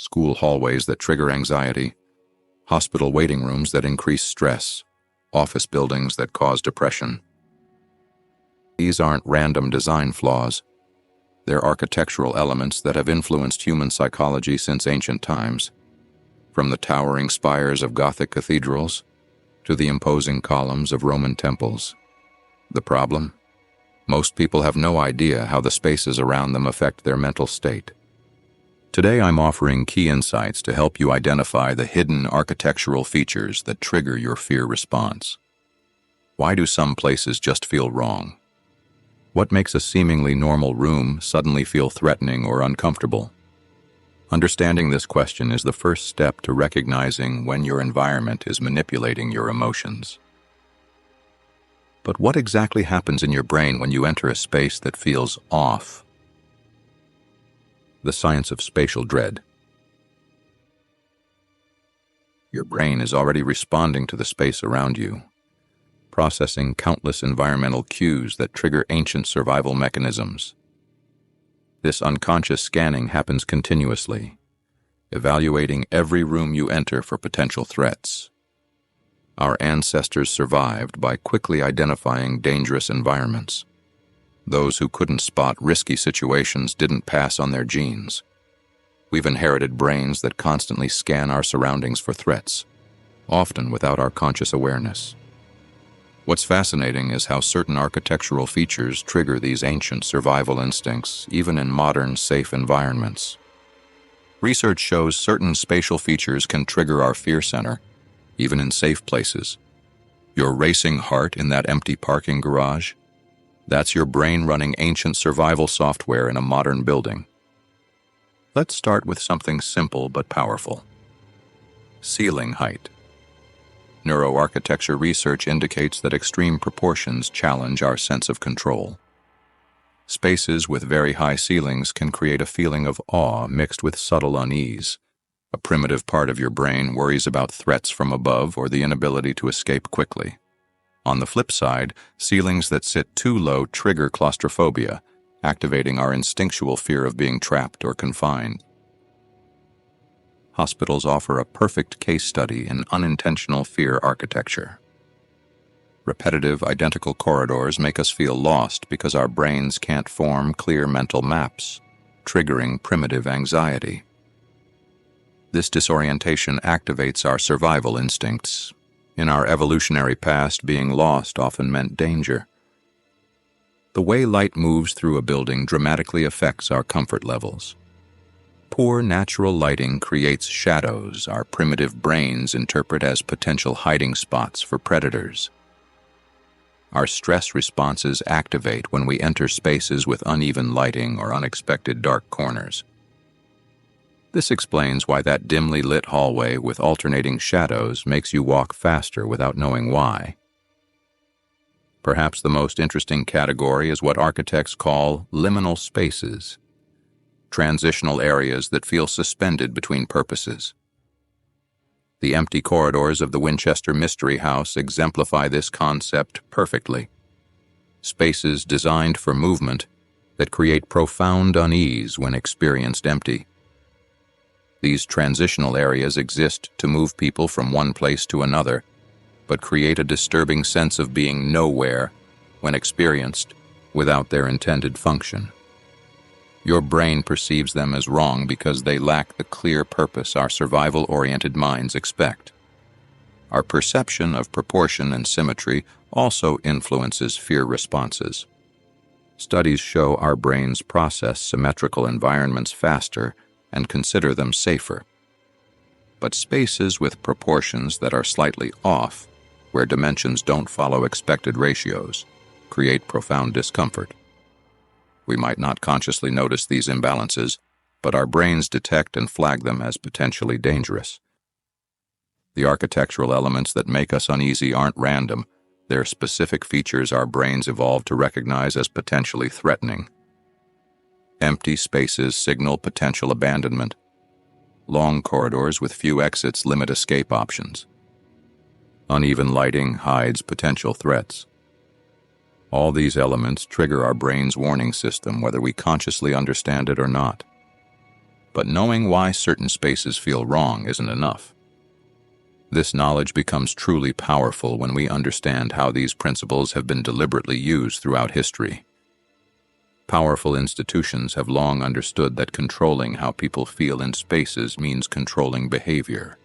school hallways that trigger anxiety, hospital waiting rooms that increase stress, office buildings that cause depression. These aren't random design flaws. They're architectural elements that have influenced human psychology since ancient times, from the towering spires of Gothic cathedrals to the imposing columns of Roman temples. The problem? Most people have no idea how the spaces around them affect their mental state. Today I'm offering key insights to help you identify the hidden architectural features that trigger your fear response. Why do some places just feel wrong? What makes a seemingly normal room suddenly feel threatening or uncomfortable? Understanding this question is the first step to recognizing when your environment is manipulating your emotions. But what exactly happens in your brain when you enter a space that feels off? The science of spatial dread. Your brain is already responding to the space around you, processing countless environmental cues that trigger ancient survival mechanisms. This unconscious scanning happens continuously, evaluating every room you enter for potential threats. Our ancestors survived by quickly identifying dangerous environments. Those who couldn't spot risky situations didn't pass on their genes. We've inherited brains that constantly scan our surroundings for threats, often without our conscious awareness. What's fascinating is how certain architectural features trigger these ancient survival instincts, even in modern, safe environments. Research shows certain spatial features can trigger our fear center, even in safe places. Your racing heart in that empty parking garage? That's your brain running ancient survival software in a modern building. Let's start with something simple but powerful. Ceiling height. Neuroarchitecture research indicates that extreme proportions challenge our sense of control. Spaces with very high ceilings can create a feeling of awe mixed with subtle unease. A primitive part of your brain worries about threats from above or the inability to escape quickly. On the flip side, ceilings that sit too low trigger claustrophobia, activating our instinctual fear of being trapped or confined. Hospitals offer a perfect case study in unintentional fear architecture. Repetitive, identical corridors make us feel lost because our brains can't form clear mental maps, triggering primitive anxiety. This disorientation activates our survival instincts. In our evolutionary past, being lost often meant danger. The way light moves through a building dramatically affects our comfort levels. Poor natural lighting creates shadows our primitive brains interpret as potential hiding spots for predators. Our stress responses activate when we enter spaces with uneven lighting or unexpected dark corners. This explains why that dimly lit hallway with alternating shadows makes you walk faster without knowing why. Perhaps the most interesting category is what architects call liminal spaces. Transitional areas that feel suspended between purposes. The empty corridors of the Winchester Mystery House exemplify this concept perfectly. Spaces designed for movement that create profound unease when experienced empty. These transitional areas exist to move people from one place to another, but create a disturbing sense of being nowhere when experienced without their intended function. Your brain perceives them as wrong because they lack the clear purpose our survival-oriented minds expect. Our perception of proportion and symmetry also influences fear responses. Studies show our brains process symmetrical environments faster and consider them safer. But spaces with proportions that are slightly off, where dimensions don't follow expected ratios, create profound discomfort. We might not consciously notice these imbalances, but our brains detect and flag them as potentially dangerous. The architectural elements that make us uneasy aren't random. They're specific features our brains evolved to recognize as potentially threatening. Empty spaces signal potential abandonment. Long corridors with few exits limit escape options. Uneven lighting hides potential threats. All these elements trigger our brain's warning system, whether we consciously understand it or not. But knowing why certain spaces feel wrong isn't enough. This knowledge becomes truly powerful when we understand how these principles have been deliberately used throughout history. Powerful institutions have long understood that controlling how people feel in spaces means controlling behavior,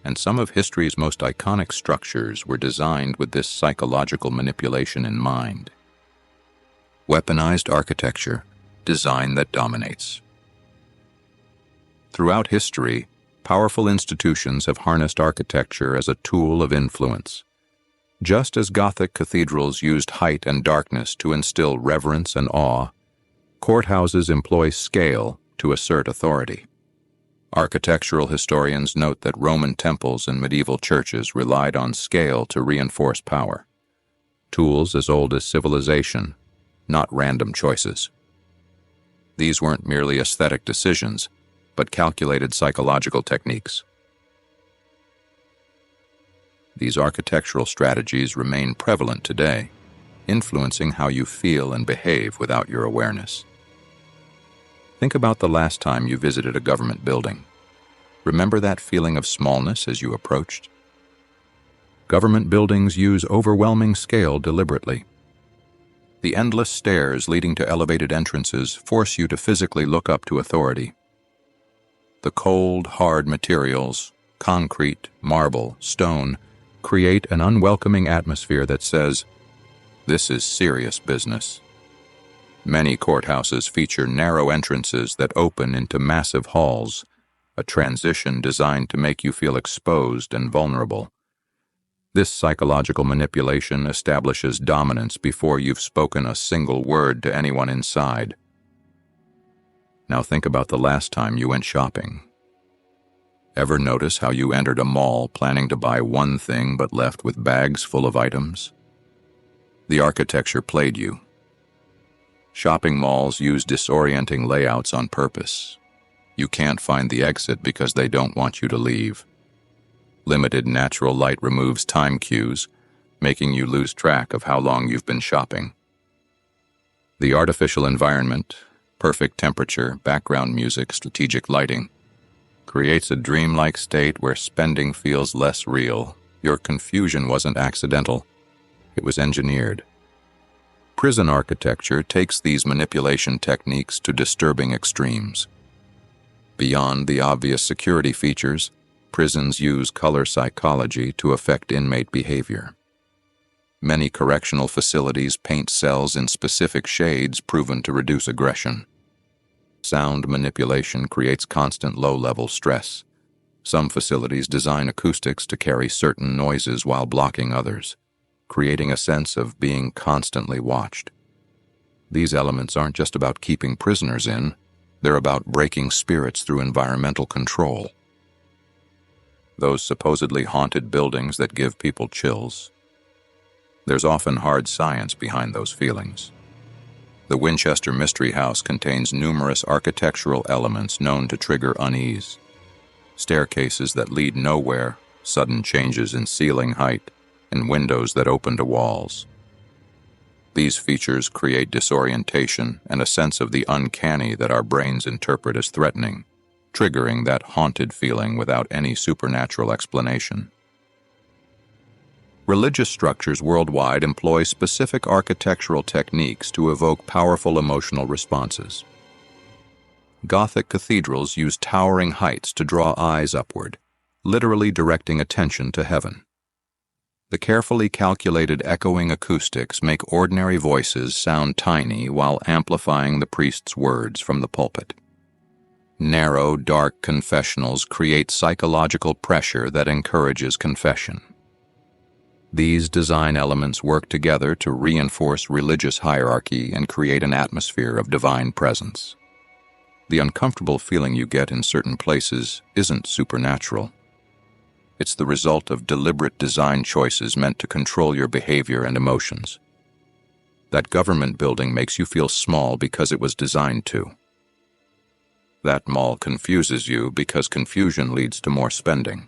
and some of history's most iconic structures were designed with this psychological manipulation in mind. Weaponized architecture, design that dominates. Throughout history, powerful institutions have harnessed architecture as a tool of influence. Just as Gothic cathedrals used height and darkness to instill reverence and awe, courthouses employ scale to assert authority. Architectural historians note that Roman temples and medieval churches relied on scale to reinforce power. Tools as old as civilization, not random choices. These weren't merely aesthetic decisions, but calculated psychological techniques. These architectural strategies remain prevalent today, influencing how you feel and behave without your awareness. Think about the last time you visited a government building. Remember that feeling of smallness as you approached? Government buildings use overwhelming scale deliberately. The endless stairs leading to elevated entrances force you to physically look up to authority. The cold, hard materials, concrete, marble, stone, create an unwelcoming atmosphere that says, "This is serious business." Many courthouses feature narrow entrances that open into massive halls, a transition designed to make you feel exposed and vulnerable. This psychological manipulation establishes dominance before you've spoken a single word to anyone inside. Now think about the last time you went shopping. Ever notice how you entered a mall planning to buy one thing but left with bags full of items? The architecture played you. Shopping malls use disorienting layouts on purpose. You can't find the exit because they don't want you to leave. Limited natural light removes time cues, making you lose track of how long you've been shopping. The artificial environment, perfect temperature, background music, strategic lighting, creates a dreamlike state where spending feels less real. Your confusion wasn't accidental, it was engineered. Prison architecture takes these manipulation techniques to disturbing extremes. Beyond the obvious security features, prisons use color psychology to affect inmate behavior. Many correctional facilities paint cells in specific shades proven to reduce aggression. Sound manipulation creates constant low-level stress. Some facilities design acoustics to carry certain noises while blocking others, creating a sense of being constantly watched. These elements aren't just about keeping prisoners in, they're about breaking spirits through environmental control. Those supposedly haunted buildings that give people chills. There's often hard science behind those feelings. The Winchester Mystery House contains numerous architectural elements known to trigger unease. Staircases that lead nowhere, sudden changes in ceiling height, and windows that open to walls. These features create disorientation and a sense of the uncanny that our brains interpret as threatening, triggering that haunted feeling without any supernatural explanation. Religious structures worldwide employ specific architectural techniques to evoke powerful emotional responses. Gothic cathedrals use towering heights to draw eyes upward, literally directing attention to heaven. The carefully calculated echoing acoustics make ordinary voices sound tiny while amplifying the priest's words from the pulpit. Narrow, dark confessionals create psychological pressure that encourages confession. These design elements work together to reinforce religious hierarchy and create an atmosphere of divine presence. The uncomfortable feeling you get in certain places isn't supernatural. It's the result of deliberate design choices meant to control your behavior and emotions. That government building makes you feel small because it was designed to. That mall confuses you because confusion leads to more spending.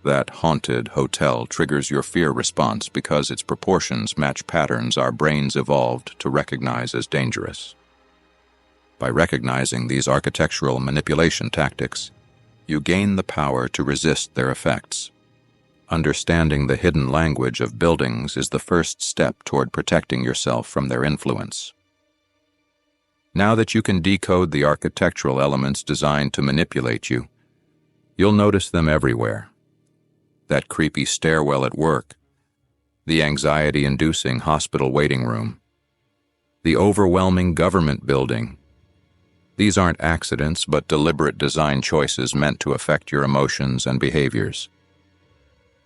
That haunted hotel triggers your fear response because its proportions match patterns our brains evolved to recognize as dangerous. By recognizing these architectural manipulation tactics, you gain the power to resist their effects. Understanding the hidden language of buildings is the first step toward protecting yourself from their influence. Now that you can decode the architectural elements designed to manipulate you, you'll notice them everywhere. That creepy stairwell at work, the anxiety-inducing hospital waiting room, the overwhelming government building. These aren't accidents, but deliberate design choices meant to affect your emotions and behaviors.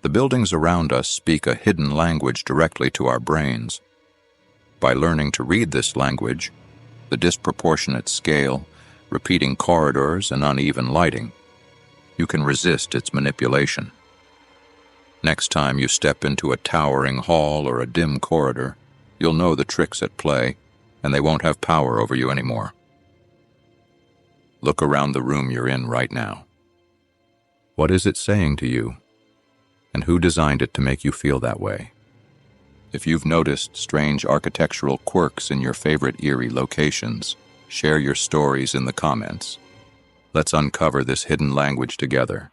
The buildings around us speak a hidden language directly to our brains. By learning to read this language, the disproportionate scale, repeating corridors, and uneven lighting, you can resist its manipulation. Next time you step into a towering hall or a dim corridor, you'll know the tricks at play, and they won't have power over you anymore. Look around the room you're in right now. What is it saying to you? And who designed it to make you feel that way? If you've noticed strange architectural quirks in your favorite eerie locations, share your stories in the comments. Let's uncover this hidden language together.